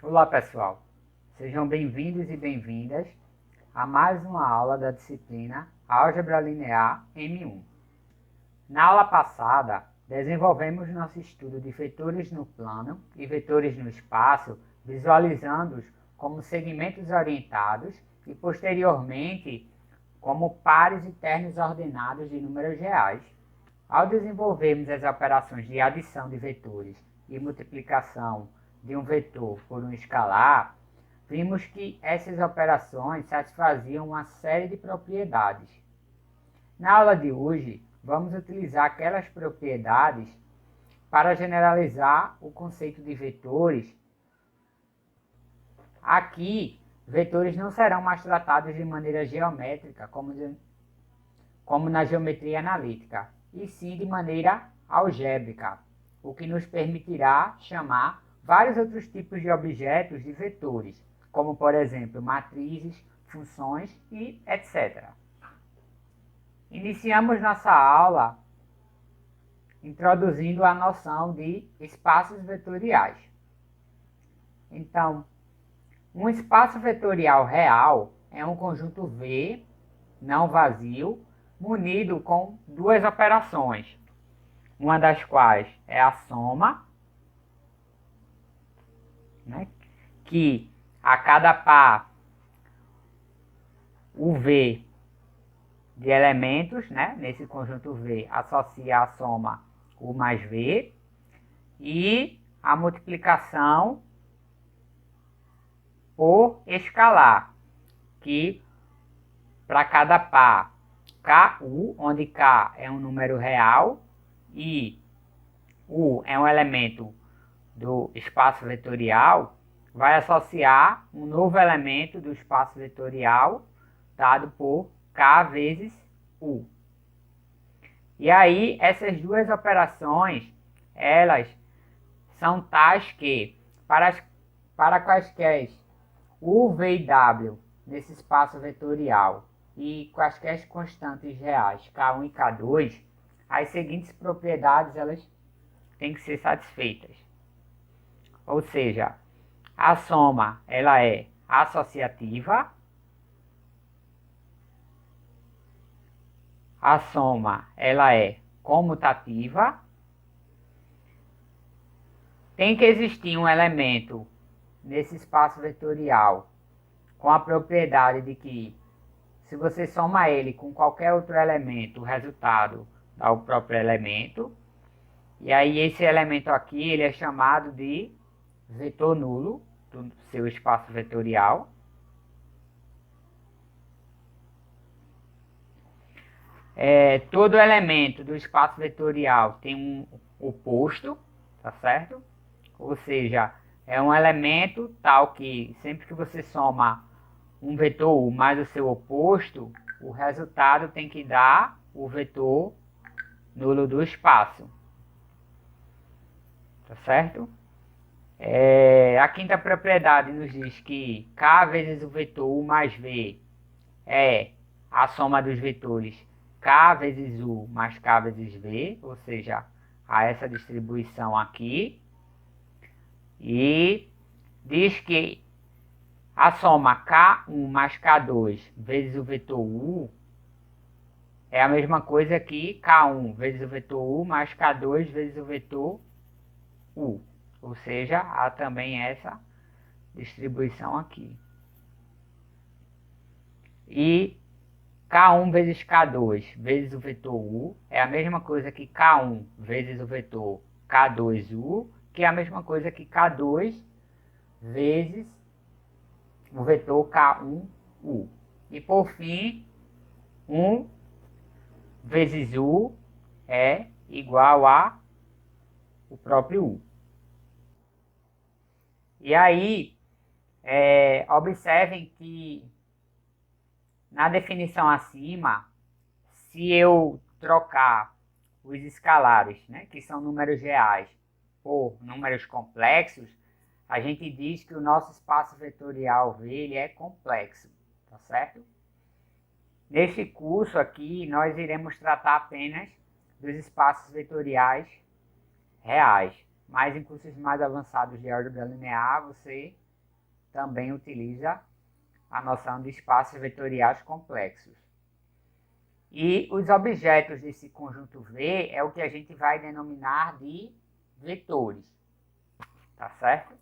Olá pessoal, sejam bem-vindos e bem-vindas a mais uma aula da disciplina Álgebra Linear M1. Na aula passada, desenvolvemos nosso estudo de vetores no plano e vetores no espaço, visualizando-os como segmentos orientados e posteriormente como pares e ternos ordenados de números reais. Ao desenvolvermos as operações de adição de vetores e multiplicação de um vetor por um escalar, vimos que essas operações satisfaziam uma série de propriedades. Na aula de hoje, vamos utilizar aquelas propriedades para generalizar o conceito de vetores. Aqui, vetores não serão mais tratados de maneira geométrica, como na geometria analítica, e sim de maneira algébrica, o que nos permitirá chamar vários outros tipos de objetos de vetores, como por exemplo matrizes, funções e etc. Iniciamos nossa aula introduzindo a noção de espaços vetoriais. Então, um espaço vetorial real é um conjunto V, não vazio, munido com duas operações, uma das quais é a soma, que a cada par o V de elementos, nesse conjunto V, associa a soma U mais V, e a multiplicação por escalar, que para cada par KU, onde K é um número real e U é um elemento do espaço vetorial, vai associar um novo elemento do espaço vetorial dado por K vezes U. E aí, essas duas operações, elas são tais que, para quaisquer U, V e W nesse espaço vetorial e quaisquer constantes reais, K1 e K2, as seguintes propriedades elas têm que ser satisfeitas. Ou seja, a soma ela é associativa, a soma ela é comutativa, tem que existir um elemento nesse espaço vetorial com a propriedade de que, se você soma ele com qualquer outro elemento, o resultado dá o próprio elemento. E aí esse elemento aqui ele é chamado de vetor nulo do seu espaço vetorial. Todo elemento do espaço vetorial tem um oposto, tá certo? Ou seja, é um elemento tal que sempre que você soma um vetor U mais o seu oposto, o resultado tem que dar o vetor nulo do espaço. Tá certo? A quinta propriedade nos diz que K vezes o vetor U mais V é a soma dos vetores K vezes U mais K vezes V, ou seja, a essa distribuição aqui. E diz que a soma K1 mais K2 vezes o vetor U é a mesma coisa que K1 vezes o vetor U mais K2 vezes o vetor U. Ou seja, há também essa distribuição aqui. E K1 vezes K2 vezes o vetor U é a mesma coisa que K1 vezes o vetor K2U, que é a mesma coisa que K2 vezes o vetor K1U. E por fim, 1 vezes U é igual a o próprio U. E aí, observem que na definição acima, se eu trocar os escalares, que são números reais, por números complexos, a gente diz que o nosso espaço vetorial V ele é complexo, tá certo? Neste curso aqui, nós iremos tratar apenas dos espaços vetoriais reais, mas em cursos mais avançados de álgebra linear, você também utiliza a noção de espaços vetoriais complexos. E os objetos desse conjunto V é o que a gente vai denominar de vetores, tá certo?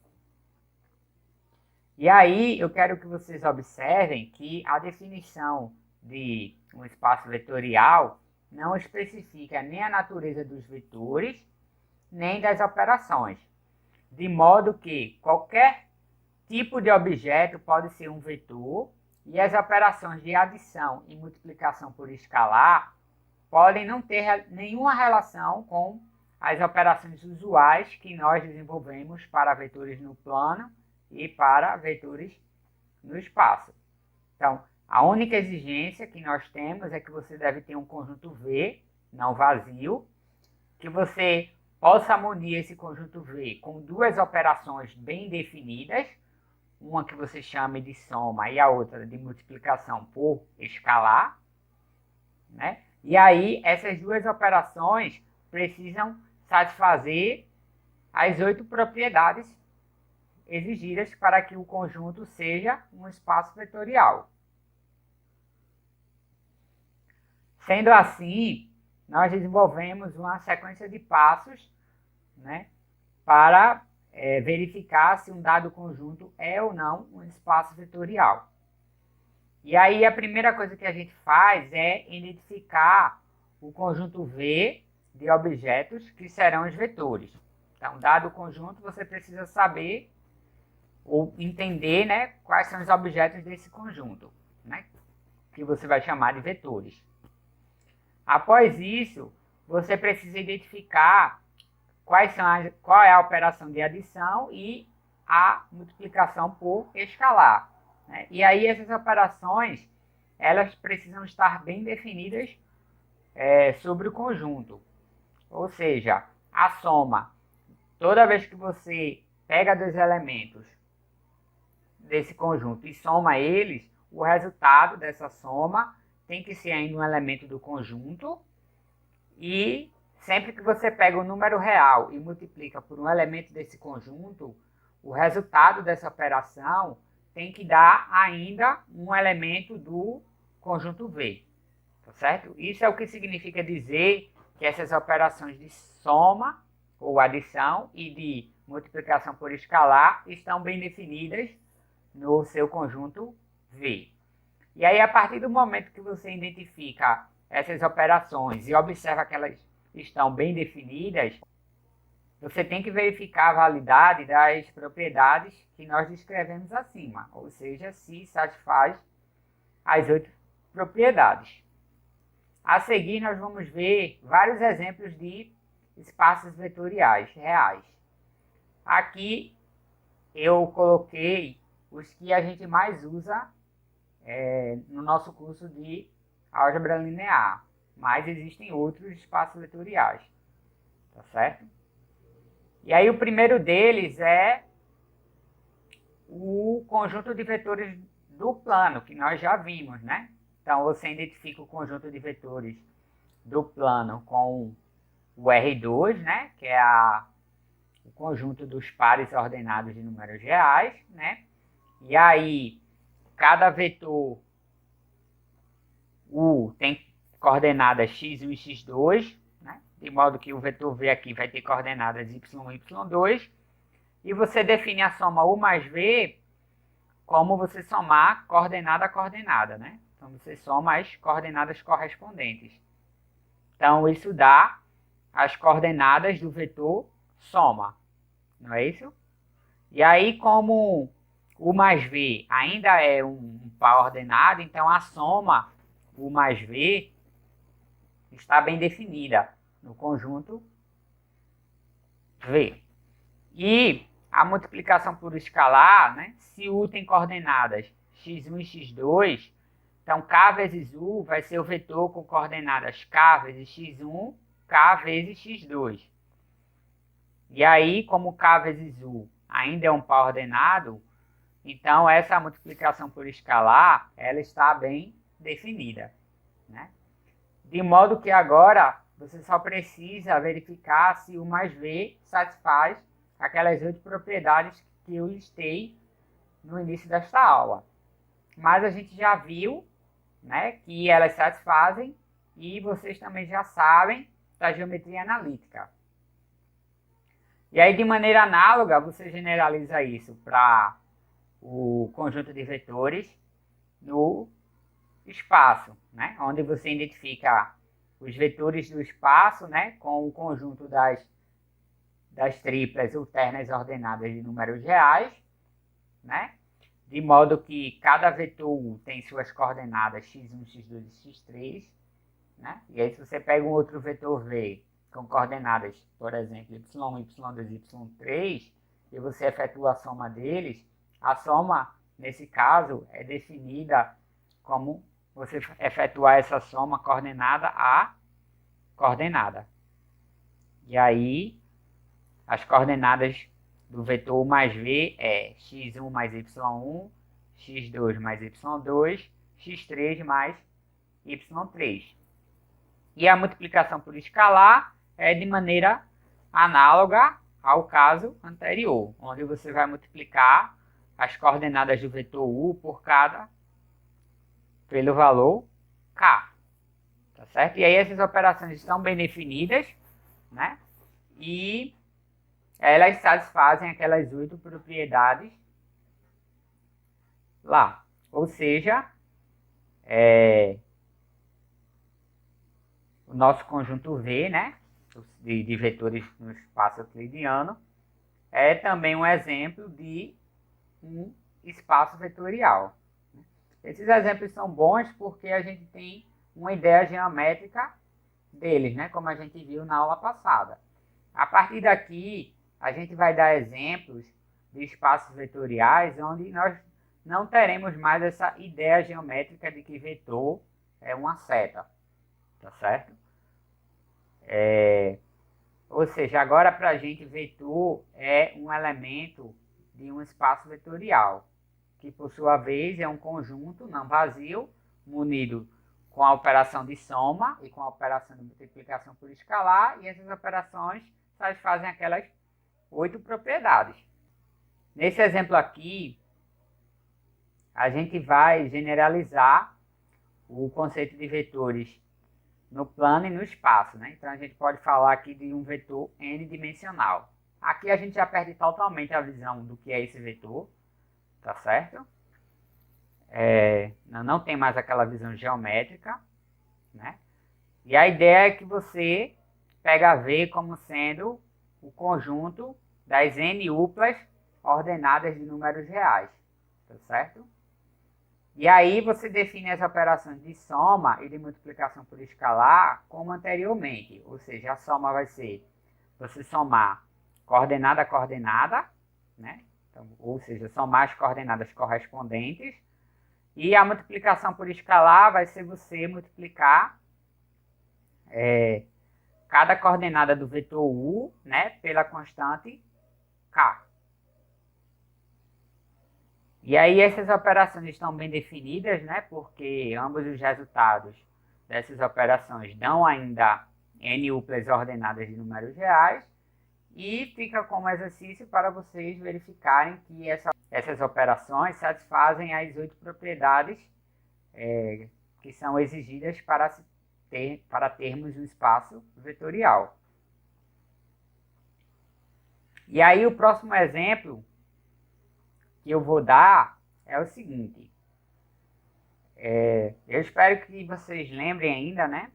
E aí eu quero que vocês observem que a definição de um espaço vetorial não especifica nem a natureza dos vetores, nem das operações, de modo que qualquer tipo de objeto pode ser um vetor e as operações de adição e multiplicação por escalar podem não ter nenhuma relação com as operações usuais que nós desenvolvemos para vetores no plano e para vetores no espaço. Então, a única exigência que nós temos é que você deve ter um conjunto V, não vazio, que você possa munir esse conjunto V com duas operações bem definidas, uma que você chame de soma e a outra de multiplicação por escalar, né? E aí, essas duas operações precisam satisfazer as 8 propriedades exigidas para que o conjunto seja um espaço vetorial. Sendo assim, nós desenvolvemos uma sequência de passos, né, para verificar se um dado conjunto é ou não um espaço vetorial. E aí a primeira coisa que a gente faz é identificar o conjunto V de objetos que serão os vetores. Então, dado o conjunto, você precisa saber ou entender, né, quais são os objetos desse conjunto, né, que você vai chamar de vetores. Após isso, você precisa identificar qual é a operação de adição e a multiplicação por escalar, né? E aí essas operações, elas precisam estar bem definidas sobre o conjunto. Ou seja, a soma, toda vez que você pega dois elementos desse conjunto e soma eles, o resultado dessa soma tem que ser ainda um elemento do conjunto, e sempre que você pega o número real e multiplica por um elemento desse conjunto, o resultado dessa operação tem que dar ainda um elemento do conjunto V, tá certo? Isso é o que significa dizer que essas operações de soma ou adição e de multiplicação por escalar estão bem definidas no seu conjunto V. E aí, a partir do momento que você identifica essas operações e observa que elas estão bem definidas, você tem que verificar a validade das propriedades que nós descrevemos acima, ou seja, se satisfaz as 8 propriedades. A seguir, nós vamos ver vários exemplos de espaços vetoriais reais. Aqui eu coloquei os que a gente mais usa no nosso curso de álgebra linear, mas existem outros espaços vetoriais, tá certo? E aí o primeiro deles é o conjunto de vetores do plano, que nós já vimos, né? Então você identifica o conjunto de vetores do plano com o R2, né? Que é o conjunto dos pares ordenados de números reais, né? E aí cada vetor U tem coordenadas x1 e x2, né? De modo que o vetor V aqui vai ter coordenadas y1 e y2. E você define a soma U mais V como você somar coordenada a coordenada, né? Então você soma as coordenadas correspondentes. Então isso dá as coordenadas do vetor soma, não é isso? E aí, como U mais V ainda é um par ordenado, então a soma U mais V está bem definida no conjunto V. E a multiplicação por escalar, né? Se U tem coordenadas x1 e x2, então K vezes U vai ser o vetor com coordenadas K vezes x1, K vezes x2. E aí, como K vezes U ainda é um par ordenado, então essa multiplicação por escalar, ela está bem definida, né? De modo que agora você só precisa verificar se U mais V satisfaz aquelas 8 propriedades que eu listei no início desta aula. Mas a gente já viu, né, que elas satisfazem e vocês também já sabem da geometria analítica. E aí, de maneira análoga, você generaliza isso para o conjunto de vetores no espaço, né, onde você identifica os vetores do espaço, né, com o conjunto das triplas ou ternas ordenadas de números reais, né, de modo que cada vetor U tem suas coordenadas x1, x2 e x3, né, e aí se você pega um outro vetor V com coordenadas, por exemplo, y1, y2 e y3, e você efetua a soma deles, a soma, nesse caso, é definida como você efetuar essa soma coordenada a coordenada. E aí, as coordenadas do vetor U mais V é x1 mais y1, x2 mais y2, x3 mais y3. E a multiplicação por escalar é de maneira análoga ao caso anterior, onde você vai multiplicar as coordenadas do vetor U pelo valor K. Tá certo? E aí essas operações estão bem definidas, né? E elas satisfazem aquelas 8 propriedades lá. Ou seja, o nosso conjunto V, né, de vetores no espaço euclidiano, é também um exemplo de um espaço vetorial. Esses exemplos são bons porque a gente tem uma ideia geométrica deles, né, como a gente viu na aula passada. A partir daqui, a gente vai dar exemplos de espaços vetoriais onde nós não teremos mais essa ideia geométrica de que vetor é uma seta, tá certo? Ou seja, agora para a gente vetor é um elemento de um espaço vetorial, que por sua vez é um conjunto não vazio, munido com a operação de soma e com a operação de multiplicação por escalar, e essas operações satisfazem aquelas 8 propriedades. Nesse exemplo aqui, a gente vai generalizar o conceito de vetores no plano e no espaço, né? Então a gente pode falar aqui de um vetor n-dimensional. Aqui a gente já perde totalmente a visão do que é esse vetor, tá certo? Não tem mais aquela visão geométrica, né? E a ideia é que você pega V como sendo o conjunto das n uplas ordenadas de números reais, tá certo? E aí você define as operações de soma e de multiplicação por escalar como anteriormente, ou seja, a soma vai ser você somar coordenada a coordenada, né? Então, ou seja, somar as coordenadas correspondentes, e a multiplicação por escalar vai ser você multiplicar cada coordenada do vetor U, né, pela constante K. E aí essas operações estão bem definidas, né, porque ambos os resultados dessas operações dão ainda n uplas ordenadas de números reais, e fica como exercício para vocês verificarem que essas operações satisfazem as 8 propriedades que são exigidas para termos um espaço vetorial. E aí o próximo exemplo que eu vou dar é o seguinte. Eu espero que vocês lembrem ainda, né,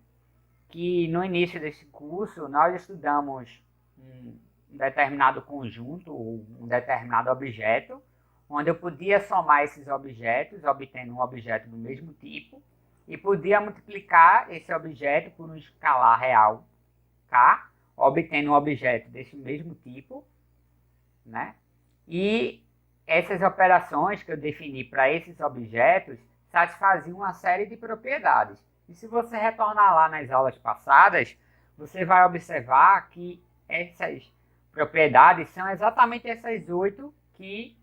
que no início desse curso nós estudamos um determinado conjunto, ou um determinado objeto, onde eu podia somar esses objetos, obtendo um objeto do mesmo tipo, e podia multiplicar esse objeto por um escalar real K, obtendo um objeto desse mesmo tipo, né? E essas operações que eu defini para esses objetos satisfaziam uma série de propriedades. E se você retornar lá nas aulas passadas, você vai observar que essas propriedades são exatamente essas 8 que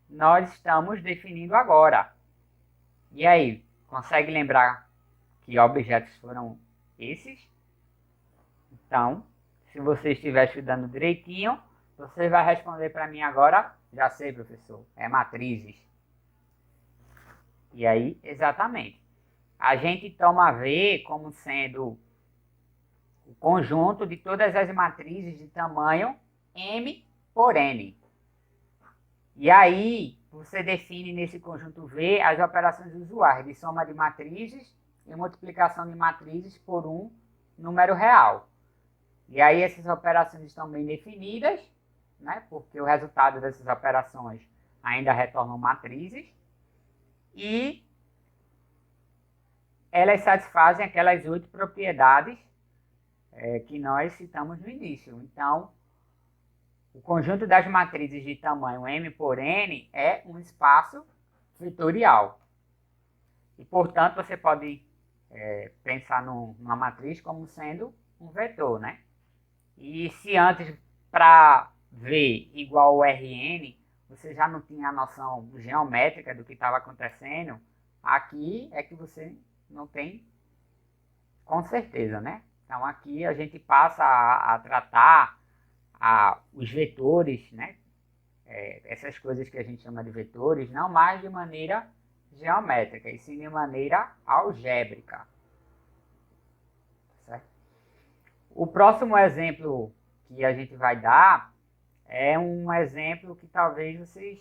nós estamos definindo agora. E aí, consegue lembrar que objetos foram esses? Então, se você estiver estudando direitinho, você vai responder para mim agora. Já sei, professor, é matrizes. E aí, exatamente. A gente toma V como sendo o conjunto de todas as matrizes de tamanho M por N. E aí, você define nesse conjunto V as operações usuais de soma de matrizes e multiplicação de matrizes por um número real. E aí, essas operações estão bem definidas, né? Porque o resultado dessas operações ainda retornam matrizes. E elas satisfazem aquelas 8 propriedades que nós citamos no início. Então, o conjunto das matrizes de tamanho M por N é um espaço vetorial. E, portanto, você pode pensar numa matriz como sendo um vetor, né? E se antes, para V igual ao Rn, você já não tinha a noção geométrica do que estava acontecendo, aqui é que você não tem com certeza, né? Então, aqui a gente passa a tratar os vetores, né? Essas coisas que a gente chama de vetores, não mais de maneira geométrica, e sim de maneira algébrica. Certo? O próximo exemplo que a gente vai dar é um exemplo que talvez vocês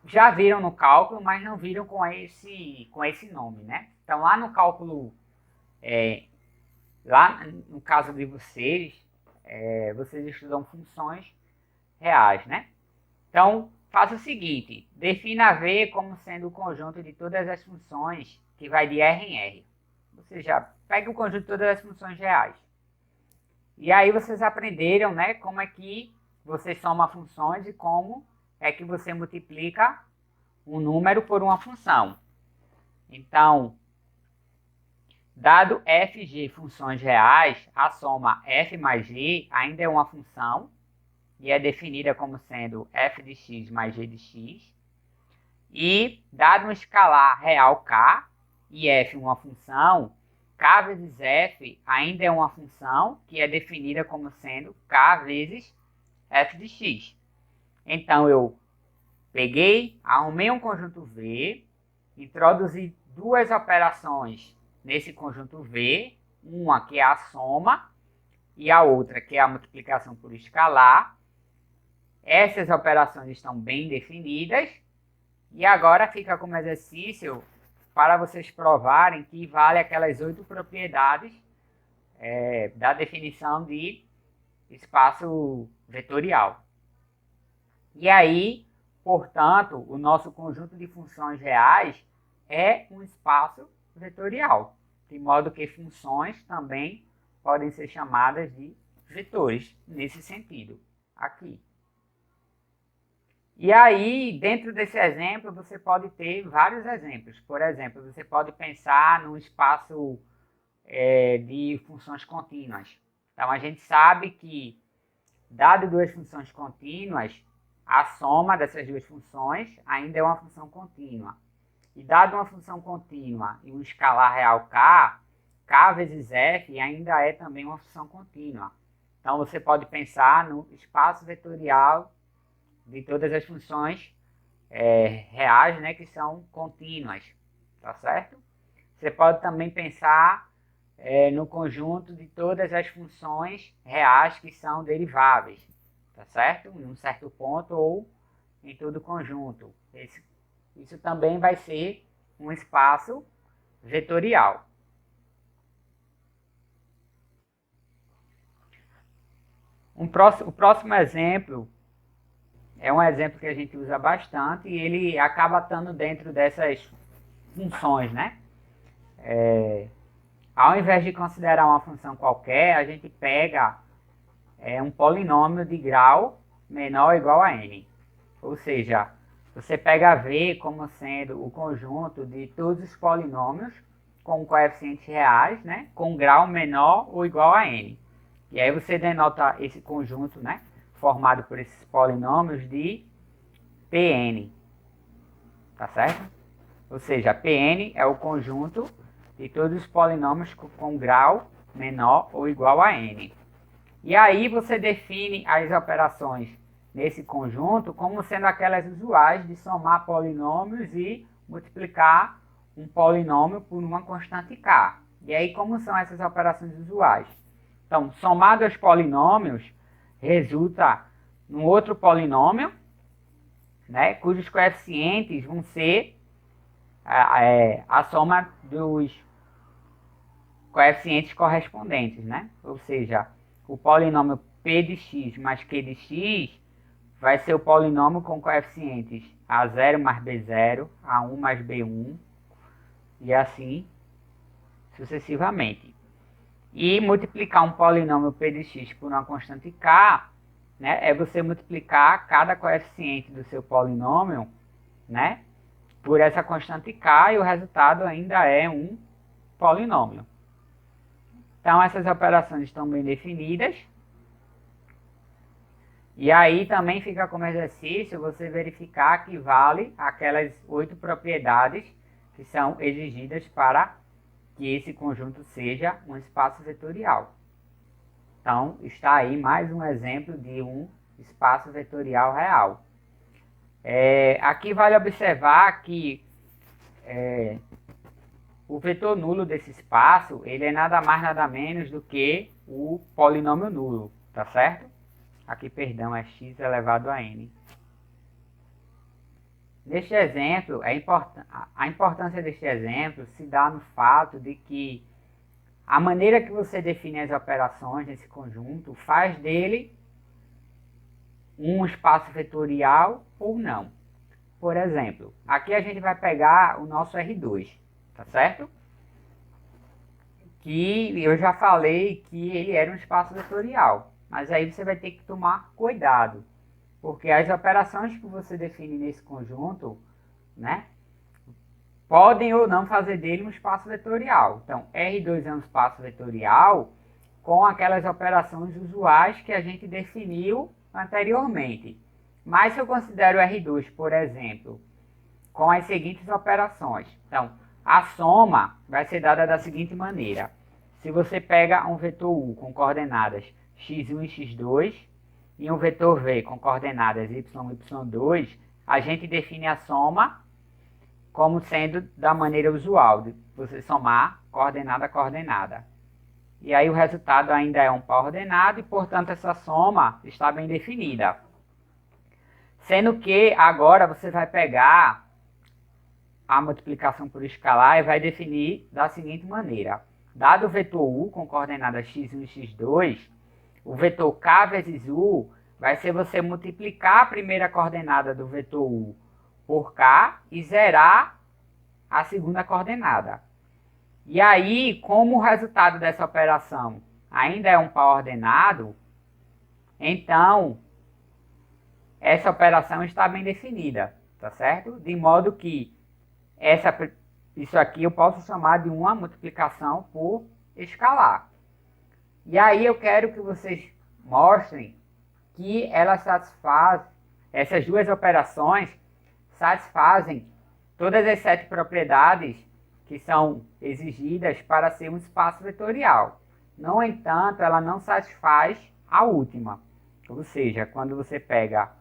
já viram no cálculo, mas não viram com esse nome, né? Então, lá no cálculo, lá no caso de vocês, vocês estudam funções reais, né? Então, faça o seguinte, defina V como sendo o conjunto de todas as funções que vai de R em R. Ou seja, pega o conjunto de todas as funções reais. E aí vocês aprenderam, né, como é que você soma funções e como é que você multiplica um número por uma função. Então, dado f, g funções reais, a soma f mais g ainda é uma função e é definida como sendo f de x mais g de x. E, dado um escalar real k e f uma função, k vezes f ainda é uma função que é definida como sendo k vezes f de x. Então, eu peguei, arrumei um conjunto V, introduzi duas operações nesse conjunto V, uma que é a soma e a outra que é a multiplicação por escalar. Essas operações estão bem definidas e agora fica como exercício para vocês provarem que vale aquelas 8 propriedades da definição de espaço vetorial. E aí, portanto, o nosso conjunto de funções reais é um espaço vetorial, de modo que funções também podem ser chamadas de vetores, nesse sentido, aqui. E aí, dentro desse exemplo, você pode ter vários exemplos. Por exemplo, você pode pensar num espaço de funções contínuas. Então, a gente sabe que, dado duas funções contínuas, a soma dessas duas funções ainda é uma função contínua. E dado uma função contínua e um escalar real k, k vezes f ainda é também uma função contínua. Então, você pode pensar no espaço vetorial de todas as funções reais, né, que são contínuas, tá certo? Você pode também pensar no conjunto de todas as funções reais que são deriváveis, tá certo? Em um certo ponto ou em todo o conjunto. Isso também vai ser um espaço vetorial. O próximo exemplo é um exemplo que a gente usa bastante e ele acaba estando dentro dessas funções, né? Ao invés de considerar uma função qualquer, a gente pega um polinômio de grau menor ou igual a n. Ou seja, você pega V como sendo o conjunto de todos os polinômios com coeficientes reais, né? Com grau menor ou igual a n. E aí você denota esse conjunto, né, formado por esses polinômios de Pn, tá certo? Ou seja, Pn é o conjunto de todos os polinômios com grau menor ou igual a n. E aí você define as operações nesse conjunto como sendo aquelas usuais de somar polinômios e multiplicar um polinômio por uma constante k. E aí, como são essas operações usuais? Então, somar dois polinômios resulta num outro polinômio, né, cujos coeficientes vão ser a soma dos coeficientes correspondentes, né? Ou seja, o polinômio p de x mais q de x vai ser o polinômio com coeficientes a0 mais b0, a1 mais b1 e assim sucessivamente. E multiplicar um polinômio p de x por uma constante k, né, é você multiplicar cada coeficiente do seu polinômio, né, por essa constante k, e o resultado ainda é um polinômio. Então, essas operações estão bem definidas. E aí também fica como exercício você verificar que vale aquelas 8 propriedades que são exigidas para que esse conjunto seja um espaço vetorial. Então, está aí mais um exemplo de um espaço vetorial real. Aqui vale observar que o vetor nulo desse espaço, ele é nada mais nada menos do que o polinômio nulo, tá certo? Aqui, perdão, é x elevado a n. Neste exemplo, a importância deste exemplo se dá no fato de que a maneira que você define as operações nesse conjunto faz dele um espaço vetorial ou não. Por exemplo, aqui a gente vai pegar o nosso R2, tá certo? Que eu já falei que ele era um espaço vetorial, mas aí você vai ter que tomar cuidado, porque as operações que você define nesse conjunto, né, podem ou não fazer dele um espaço vetorial. Então, R2 é um espaço vetorial com aquelas operações usuais que a gente definiu anteriormente. Mas se eu considero R2, por exemplo, com as seguintes operações. Então, a soma vai ser dada da seguinte maneira. Se você pega um vetor U com coordenadas x1 e x2 e um vetor V com coordenadas y e y2, a gente define a soma como sendo da maneira usual, de você somar coordenada a coordenada. E aí o resultado ainda é um par ordenado e, portanto, essa soma está bem definida. Sendo que agora você vai pegar a multiplicação por escalar e vai definir da seguinte maneira. Dado o vetor U com coordenadas x1 e x2, o vetor k vezes U vai ser você multiplicar a primeira coordenada do vetor U por k e zerar a segunda coordenada. E aí, como o resultado dessa operação ainda é um par ordenado, então essa operação está bem definida, tá certo? De modo que isso aqui eu posso chamar de uma multiplicação por escalar. E aí eu quero que vocês mostrem que elas satisfazem, essas duas operações satisfazem todas as 7 propriedades que são exigidas para ser um espaço vetorial. No entanto, ela não satisfaz a última. Ou seja, quando você pega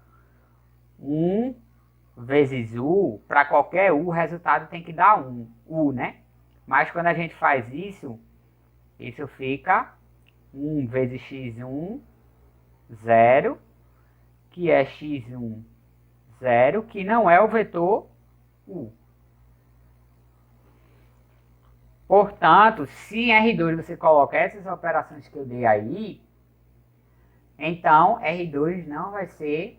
1 vezes U, para qualquer U, o resultado tem que dar 1. U, né? Mas quando a gente faz isso, isso fica 1 vezes x1, 0, que é x1, 0, que não é o vetor U. Portanto, se em R2 você coloca essas operações que eu dei aí, então R2 não vai ser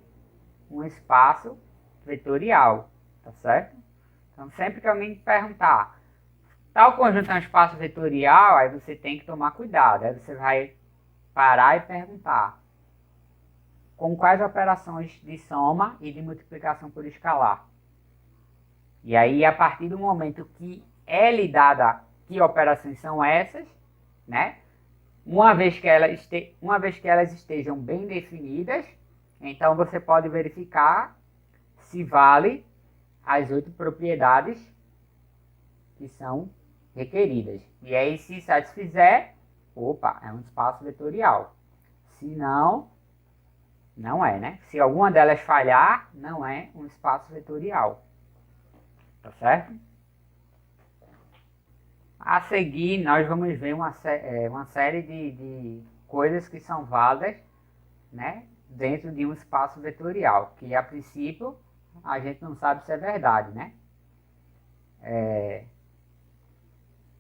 um espaço vetorial, tá certo? Então, sempre que alguém me perguntar, tal conjunto é um espaço vetorial, aí você tem que tomar cuidado. Aí você vai parar e perguntar com quais operações de soma e de multiplicação por escalar. E aí, a partir do momento que é lhe dada que operações são essas, né? Uma vez que elas estejam bem definidas, então você pode verificar se vale as 8 propriedades que são requeridas. E aí, se satisfizer, opa, é um espaço vetorial. Se não, Não é, né? Se alguma delas falhar, não é um espaço vetorial. Tá certo? A seguir, nós vamos ver uma série de coisas que são válidas, né, dentro de um espaço vetorial, que a princípio a gente não sabe se é verdade, né?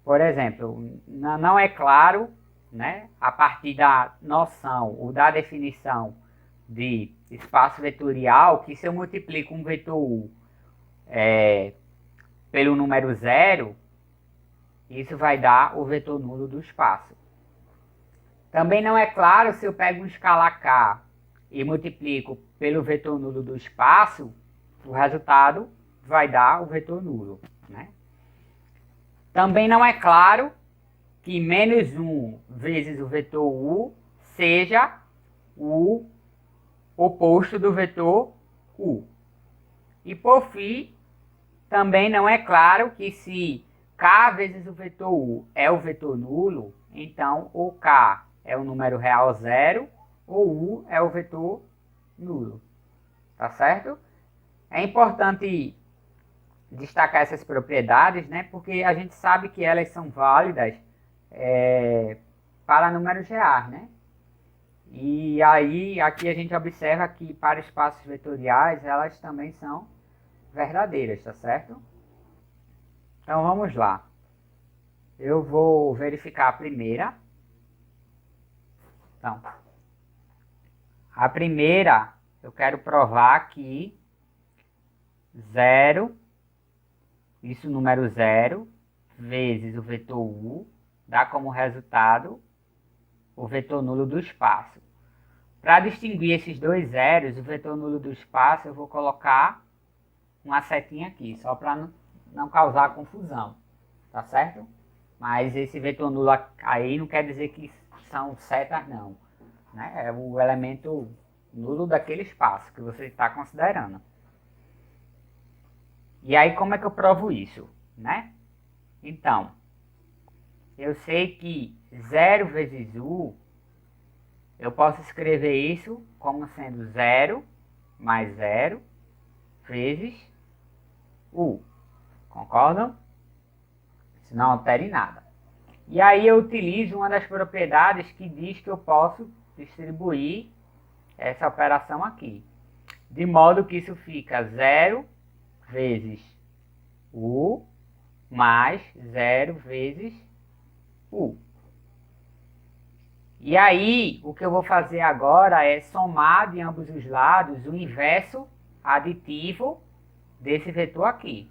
Por exemplo, não é claro, né, a partir da noção ou da definição de espaço vetorial, que se eu multiplico um vetor U pelo número 0, isso vai dar o vetor nulo do espaço. Também não é claro se eu pego um escalar K e multiplico pelo vetor nulo do espaço, o resultado vai dar o vetor nulo, né? Também não é claro que menos 1 vezes o vetor U seja o oposto do vetor U. E por fim, também não é claro que se K vezes o vetor U é o vetor nulo, então ou K é o número real 0, ou U é o vetor nulo. Tá certo? É importante destacar essas propriedades, né? Porque a gente sabe que elas são válidas para números reais, né? E aí, aqui a gente observa que para espaços vetoriais, elas também são verdadeiras, tá certo? Então, vamos lá. Eu vou verificar a primeira. Então, a primeira, eu quero provar que 0, isso número 0, vezes o vetor U, dá como resultado o vetor nulo do espaço. Para distinguir esses dois zeros, o vetor nulo do espaço, eu vou colocar uma setinha aqui, só para não causar confusão, tá certo? Mas esse vetor nulo aí não quer dizer que são setas, não. Né? É o elemento nulo daquele espaço que você está considerando. E aí, como é que eu provo isso? Né? Então, eu sei que 0 vezes U, eu posso escrever isso como sendo 0 mais 0 vezes U. Concordam? Isso não altera em nada. E aí eu utilizo uma das propriedades que diz que eu posso distribuir essa operação aqui. De modo que isso fica 0 vezes U mais 0 vezes U. E aí, o que eu vou fazer agora é somar de ambos os lados o inverso aditivo desse vetor aqui.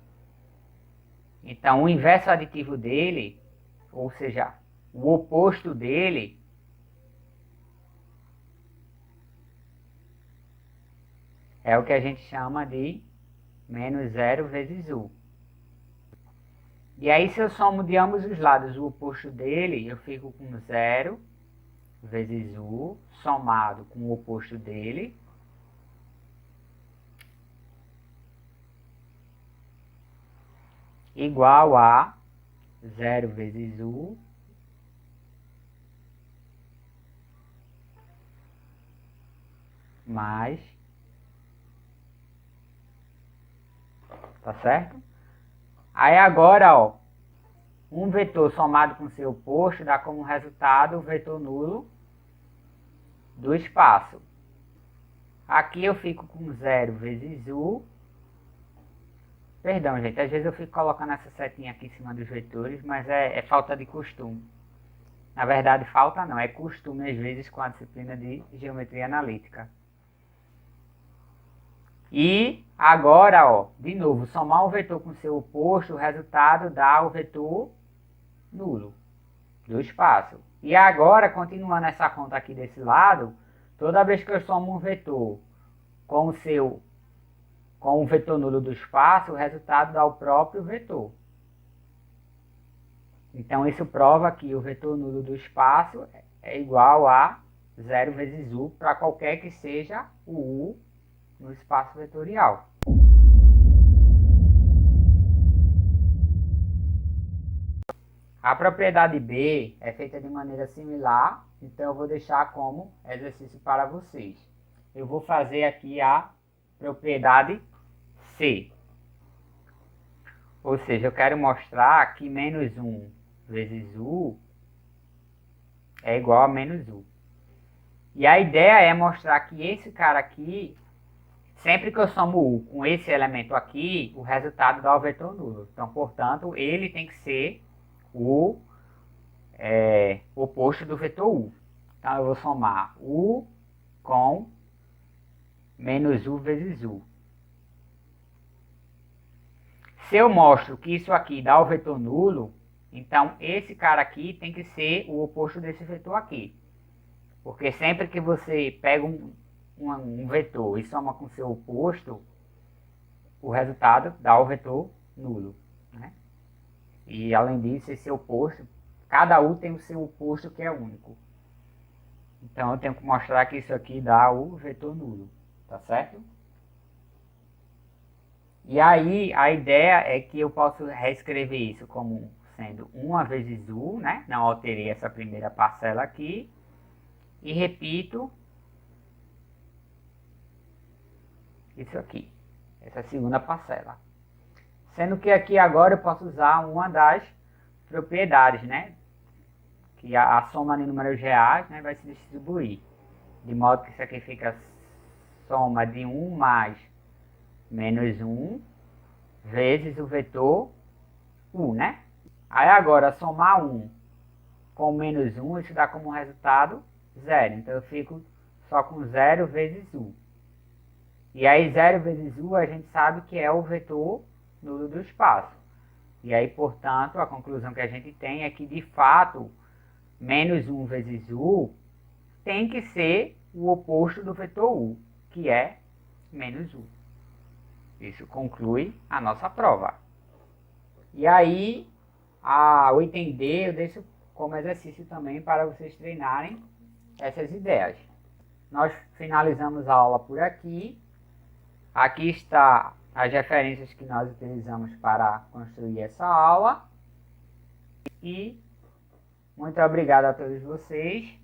Então, o inverso aditivo dele, ou seja, o oposto dele, é o que a gente chama de menos 0 vezes U. E aí, se eu somo de ambos os lados o oposto dele, eu fico com 0 vezes U, somado com o oposto dele, igual a 0 vezes U mais, tá certo? Aí agora, ó, um vetor somado com seu oposto dá como resultado o vetor nulo do espaço. Aqui eu fico com 0 vezes U. Perdão, gente, às vezes eu fico colocando essa setinha aqui em cima dos vetores, mas é falta de costume. Na verdade, falta não, é costume às vezes com a disciplina de geometria analítica. E agora, ó, de novo, somar um vetor com seu oposto, o resultado dá o vetor nulo do espaço. E agora, continuando essa conta aqui desse lado, toda vez que eu somo um vetor com o vetor nulo do espaço, o resultado dá o próprio vetor. Então, isso prova que o vetor nulo do espaço é igual a 0 vezes U para qualquer que seja o U no espaço vetorial. A propriedade B é feita de maneira similar, então eu vou deixar como exercício para vocês. eu vou fazer aqui a propriedade C. Ou seja, eu quero mostrar que menos 1 vezes U é igual a menos U. E a ideia é mostrar que esse cara aqui, sempre que eu somo U com esse elemento aqui, o resultado dá o vetor nulo. Então, portanto, ele tem que ser o oposto do vetor U. Então, eu vou somar U com menos U vezes U. Se eu mostro que isso aqui dá o vetor nulo, então esse cara aqui tem que ser o oposto desse vetor aqui. Porque sempre que você pega um vetor e soma com seu oposto, o resultado dá o vetor nulo, né? E além disso, esse oposto, cada U tem o seu oposto que é único. Então eu tenho que mostrar que isso aqui dá o vetor nulo, tá certo? E aí a ideia é que eu posso reescrever isso como sendo 1 vezes U, né? Não alterei essa primeira parcela aqui. E repito isso aqui, essa segunda parcela. Sendo que aqui agora eu posso usar uma das propriedades, né? Que a soma de números reais, né, vai se distribuir. De modo que isso aqui fica soma de 1 mais menos 1 vezes o vetor U, né? Aí agora somar 1 com menos 1, isso dá como resultado 0. Então eu fico só com 0 vezes U. E aí 0 vezes U a gente sabe que é o vetor nulo do espaço. E aí, portanto, a conclusão que a gente tem é que, de fato, menos 1 vezes U tem que ser o oposto do vetor U, que é menos U. Isso conclui a nossa prova. E aí, o item D eu deixo como exercício também para vocês treinarem essas ideias. Nós finalizamos a aula por aqui. Aqui está as referências que nós utilizamos para construir essa aula. E muito obrigado a todos vocês.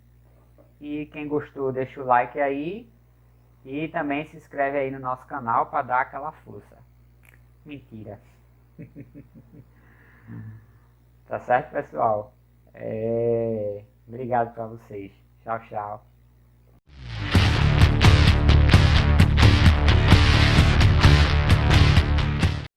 E quem gostou, deixa o like aí. E também se inscreve aí no nosso canal para dar aquela força. Mentira. Tá certo, pessoal? Obrigado para vocês. Tchau, tchau.